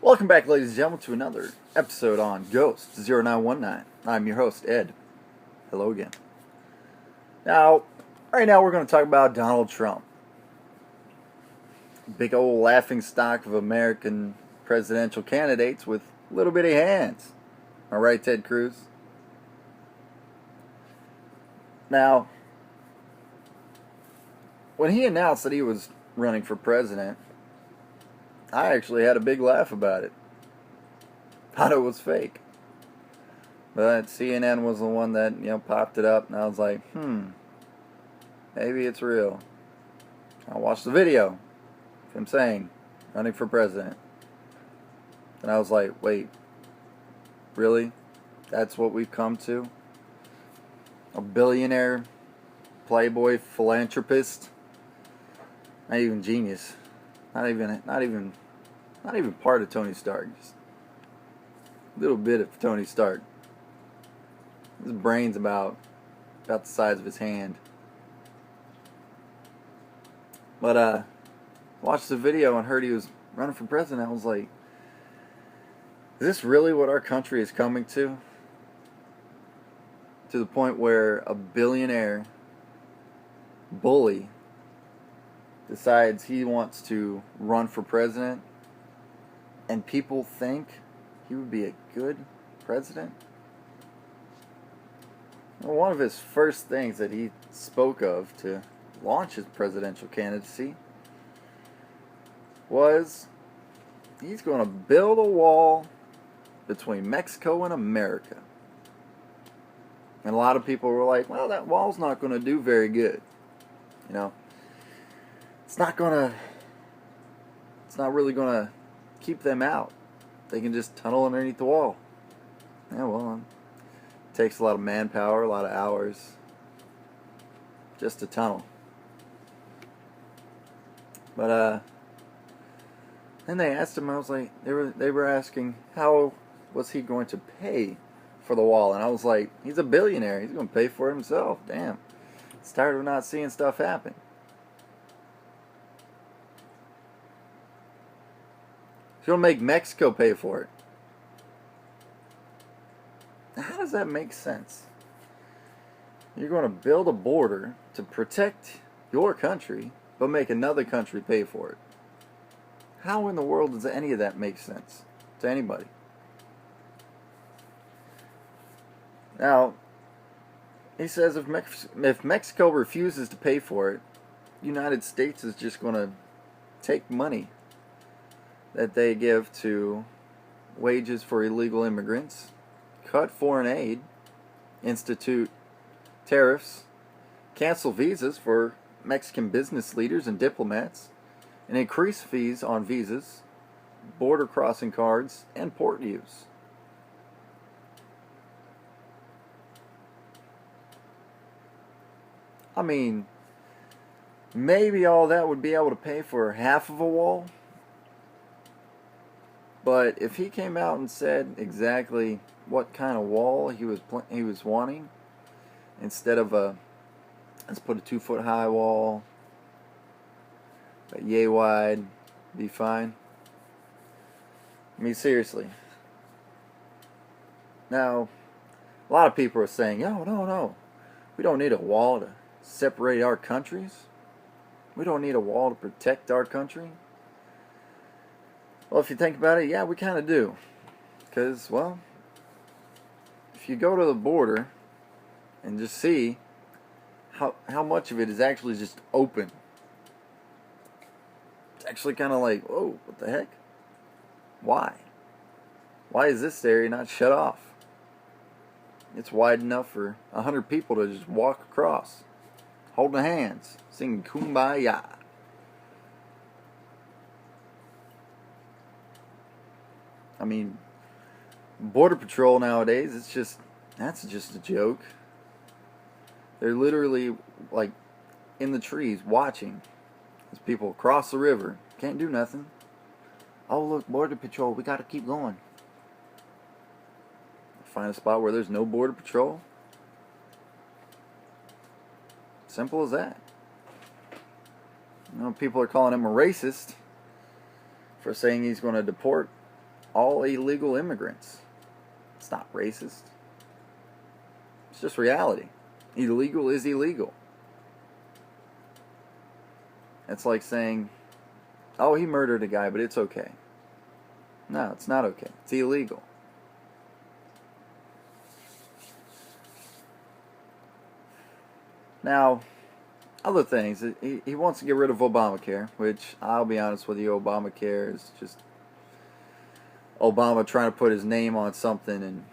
Welcome back, ladies and gentlemen, to another episode on Ghost 0919. I'm your host, Ed. Hello again. Now, right now we're going to talk about Donald Trump. Big old laughing stock of American presidential candidates with little bitty hands. All right, Ted Cruz? Now, when he announced that he was running for president, I actually had a big laugh about it. Thought it was fake. But CNN was the one that, popped it up, and I was like, maybe it's real. I watched the video of him saying, running for president. And I was like, wait, really? That's what we've come to? A billionaire, playboy, philanthropist? Not even genius. Not even part of Tony Stark. Just a little bit of Tony Stark. His brain's about the size of his hand. But watched the video and heard he was running for president. I was like, is this really what our country is coming to? To the point where a billionaire bully decides he wants to run for president, and people think he would be a good president? Well, one of his first things that he spoke of to launch his presidential candidacy was he's going to build a wall between Mexico and America. And a lot of people were like, well, that wall's not going to do very good. It's not really going to keep them out. They can just tunnel underneath the wall. Yeah, well, it takes a lot of manpower, a lot of hours just to tunnel. But then they asked him, I was like, they were asking how was he going to pay for the wall, and I was like, he's a billionaire, he's going to pay for it himself. Damn, it's tired of not seeing stuff happen. He's going to make Mexico pay for it. How does that make sense? You're going to build a border to protect your country, but make another country pay for it. How in the world does any of that make sense to anybody? Now, he says if Mexico refuses to pay for it, the United States is just going to take money that they give to wages for illegal immigrants, cut foreign aid, institute tariffs, cancel visas for Mexican business leaders and diplomats, and increase fees on visas, border crossing cards, and port use. I mean, maybe all that would be able to pay for half of a wall. But if he came out and said exactly what kind of wall he was wanting, instead of let's put a 2-foot high wall, but yay wide, be fine. I mean, seriously. Now, a lot of people are saying, no, we don't need a wall to separate our countries. We don't need a wall to protect our country. Well, if you think about it, yeah, we kind of do. Because, well, if you go to the border and just see how much of it is actually just open. It's actually kind of like, whoa, what the heck? Why? Why is this area not shut off? It's wide enough for 100 people to just walk across, holding hands, singing Kumbaya. I mean, Border Patrol nowadays, that's just a joke. They're literally, like, in the trees watching as people cross the river. Can't do nothing. Oh, look, Border Patrol, we gotta keep going. Find a spot where there's no Border Patrol. Simple as that. People are calling him a racist for saying he's going to deport all illegal immigrants. It's not racist. It's just reality. Illegal is illegal. It's like saying, oh, he murdered a guy, but it's okay. No, it's not okay. It's illegal. Now, other things. He wants to get rid of Obamacare, which, I'll be honest with you, Obamacare is just Obama trying to put his name on something and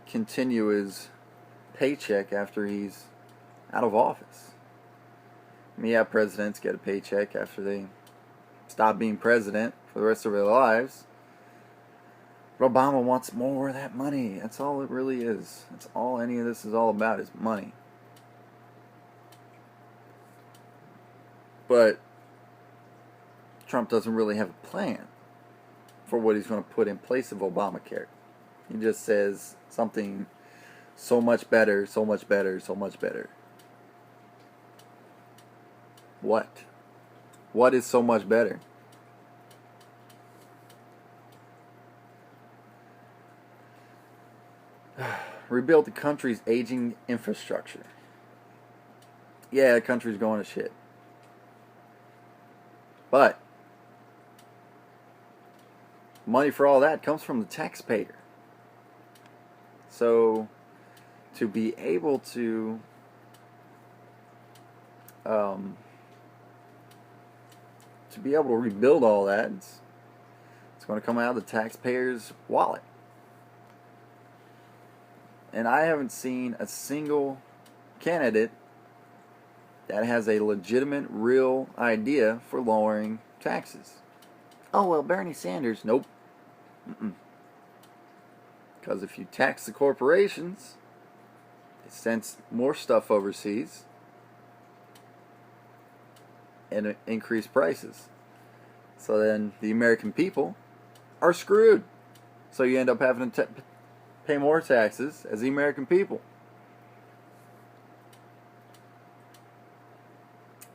continue his paycheck after he's out of office. I mean, yeah, presidents get a paycheck after they stop being president for the rest of their lives. But Obama wants more of that money. That's all it really is. That's all any of this is all about, is money. But Trump doesn't really have a plan for what he's going to put in place of Obamacare. He just says something so much better, so much better, so much better. What? What is so much better? Rebuild the country's aging infrastructure. Yeah, the country's going to shit. But money for all that comes from the taxpayer. So to be able to rebuild all that, it's going to come out of the taxpayer's wallet. And I haven't seen a single candidate that has a legitimate, real idea for lowering taxes. Oh, well, Bernie Sanders. Nope. Because if you tax the corporations, it sends more stuff overseas and increase prices. So then the American people are screwed. So you end up having to pay more taxes as the American people.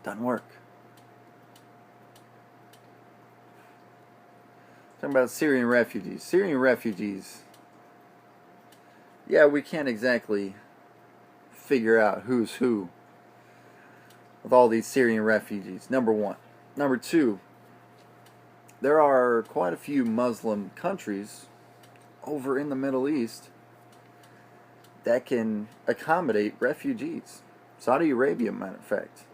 Doesn't work. Talking about Syrian refugees. Syrian refugees. Yeah, we can't exactly figure out who's who with all these Syrian refugees. Number one. Number two, there are quite a few Muslim countries over in the Middle East that can accommodate refugees. Saudi Arabia, matter of fact.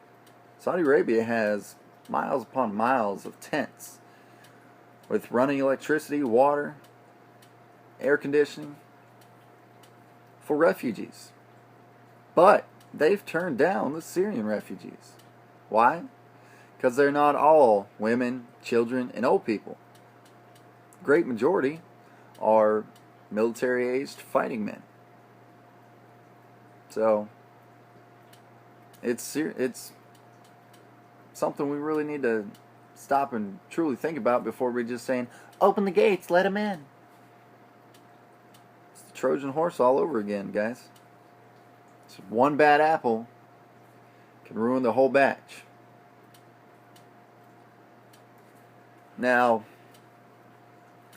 Saudi Arabia has miles upon miles of tents with running electricity, water, air conditioning for refugees. But they've turned down the Syrian refugees. Why? Because they're not all women, children, and old people. Great majority are military-aged fighting men. So it's something we really need to stop and truly think about before we're just saying, open the gates, let them in. It's the Trojan horse all over again, guys. It's one bad apple can ruin the whole batch. Now,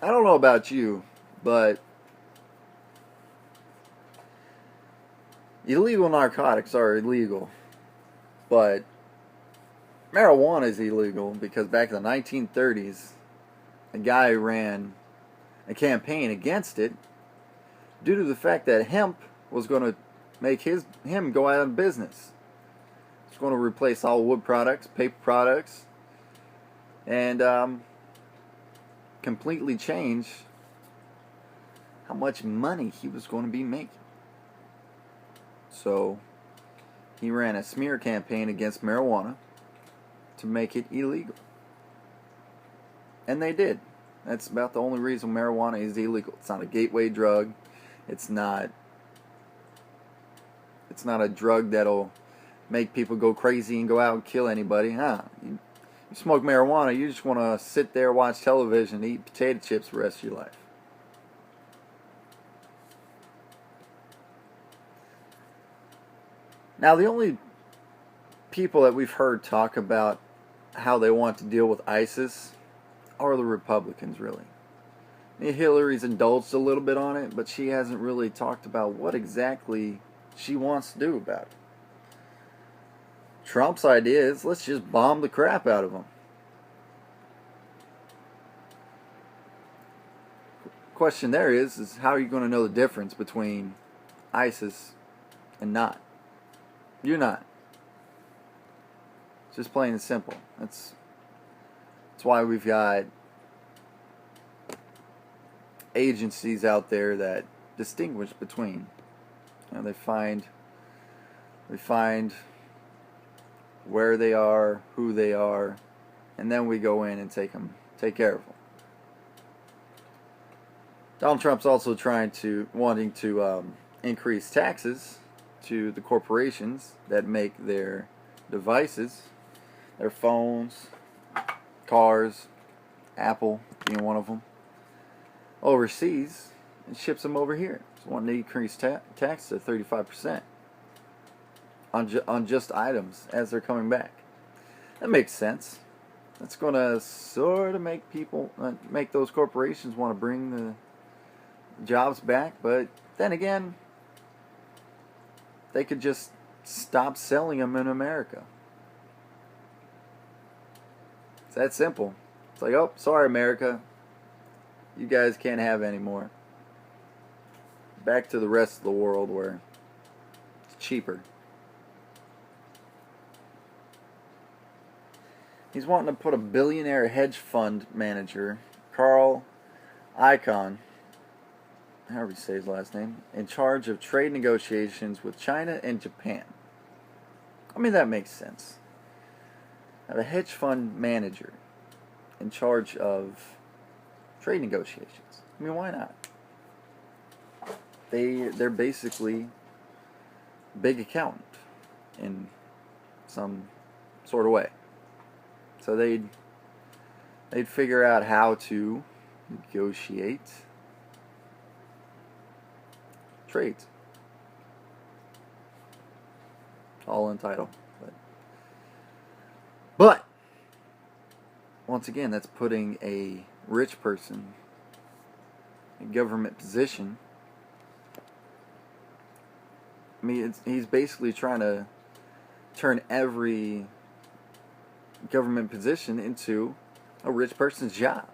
I don't know about you, but illegal narcotics are illegal, but marijuana is illegal because back in the 1930s, a guy ran a campaign against it due to the fact that hemp was going to make him go out of business. It's going to replace all wood products, paper products, and completely change how much money he was going to be making. So he ran a smear campaign against marijuana to make it illegal. And they did. That's about the only reason marijuana is illegal. It's not a gateway drug. It's not a drug that'll make people go crazy and go out and kill anybody. You smoke marijuana, you just want to sit there, watch television, eat potato chips the rest of your life. Now, the only people that we've heard talk about how they want to deal with ISIS are the Republicans, really. Hillary's indulged a little bit on it, but she hasn't really talked about what exactly she wants to do about it. Trump's idea is let's just bomb the crap out of them. Question there is how are you going to know the difference between ISIS and not? You're not. It's just plain and simple. That's why we've got agencies out there that distinguish between. They find where they are, who they are, and then we go in and take care of them. Donald Trump's also wanting to increase taxes to the corporations that make their devices, their phones, cars, Apple being one of them, overseas, and ships them over here. So wanting to increase tax to 35% on just items as they're coming back. That makes sense. That's going to sort of make those corporations want to bring the jobs back, but then again, they could just stop selling them in America. It's that simple. It's like, oh, sorry, America, you guys can't have any more. Back to the rest of the world where it's cheaper. He's wanting to put a billionaire hedge fund manager, Carl Icahn, however you say his last name, in charge of trade negotiations with China and Japan. I mean, that makes sense. Have a hedge fund manager in charge of trade negotiations. I mean, why not? They're basically big accountant in some sort of way. So they'd figure out how to negotiate trades. All entitled. But once again, that's putting a rich person in government position. I mean, he's basically trying to turn every government position into a rich person's job.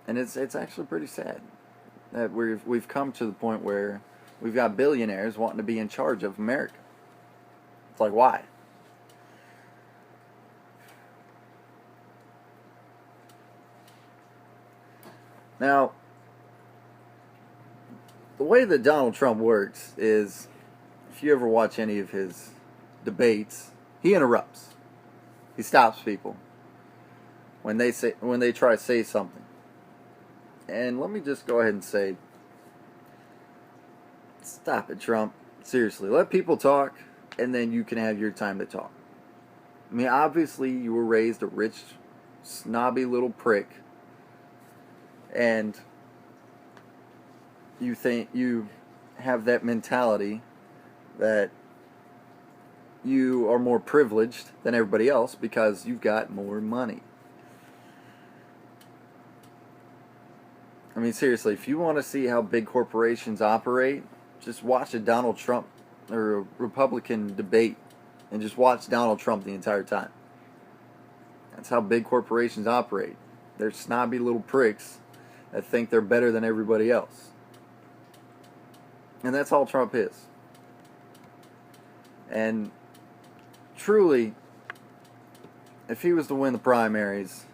And it's actually pretty sad that we've come to the point where we've got billionaires wanting to be in charge of America. It's like, why? Now, the way that Donald Trump works is, if you ever watch any of his debates, he interrupts. He stops people when they try to say something. And let me just go ahead and say, stop it, Trump. Seriously, let people talk, and then you can have your time to talk. I mean, obviously, you were raised a rich, snobby little prick, and you think you have that mentality that you are more privileged than everybody else because you've got more money. I mean, seriously, if you want to see how big corporations operate, just watch a Donald Trump or a Republican debate and just watch Donald Trump the entire time. That's how big corporations operate. They're snobby little pricks that think they're better than everybody else. And that's all Trump is. And truly, if he was to win the primaries,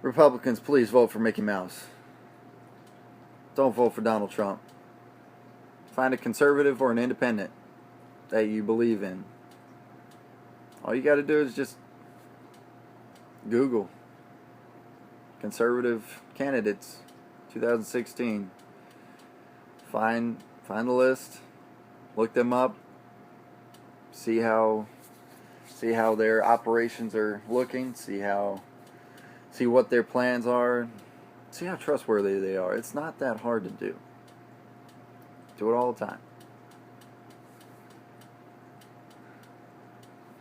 Republicans, please vote for Mickey Mouse. Don't vote for Donald Trump. Find a conservative or an independent that you believe in. All you got to do is just Google conservative candidates 2016. Find the list, look them up, see how their operations are looking, see what their plans are, see how trustworthy they are. It's not that hard to do. Do it all the time.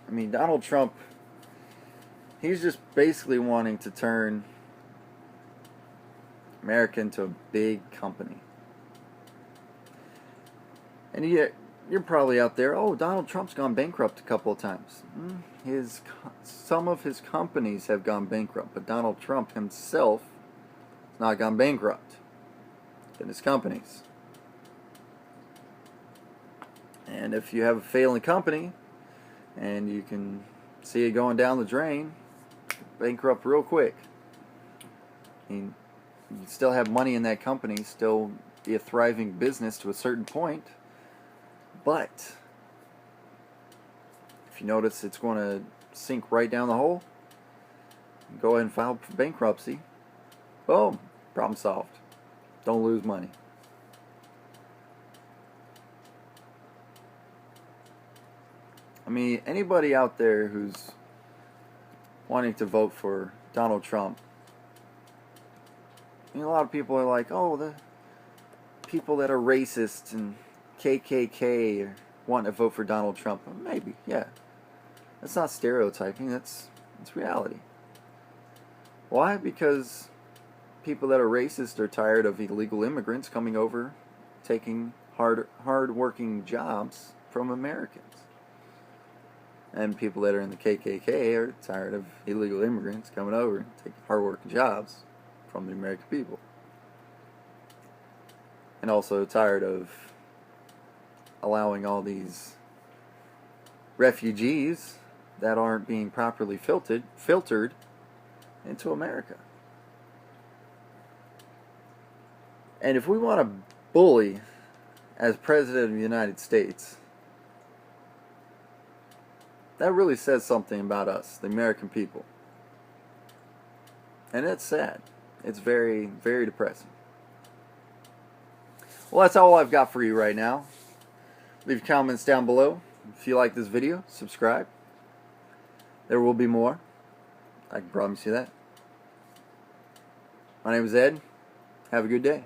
I mean, Donald Trump, He's just basically wanting to turn America into a big company. And yet, you're probably out there, oh, Donald Trump's gone bankrupt a couple of times. Some of his companies have gone bankrupt, but Donald Trump himself has not gone bankrupt in his companies. And if you have a failing company and you can see it going down the drain, bankrupt real quick. I mean, you still have money in that company, still be a thriving business to a certain point, but if you notice it's going to sink right down the hole, go ahead and file for bankruptcy. Boom, problem solved. Don't lose money. I mean, anybody out there who's wanting to vote for Donald Trump, I mean, a lot of people are like, oh, the people that are racist and KKK want to vote for Donald Trump. Maybe, yeah. That's not stereotyping, that's reality. Why? Because people that are racist are tired of illegal immigrants coming over, taking hard-working jobs from Americans. And people that are in the KKK are tired of illegal immigrants coming over and taking hard-working jobs from the American people. And also tired of allowing all these refugees that aren't being properly filtered into America. And if we want a bully as President of the United States, that really says something about us, the American people. And it's sad. It's very, very depressing. Well, that's all I've got for you right now. Leave comments down below. If you like this video, subscribe. There will be more. I can promise you that. My name is Ed. Have a good day.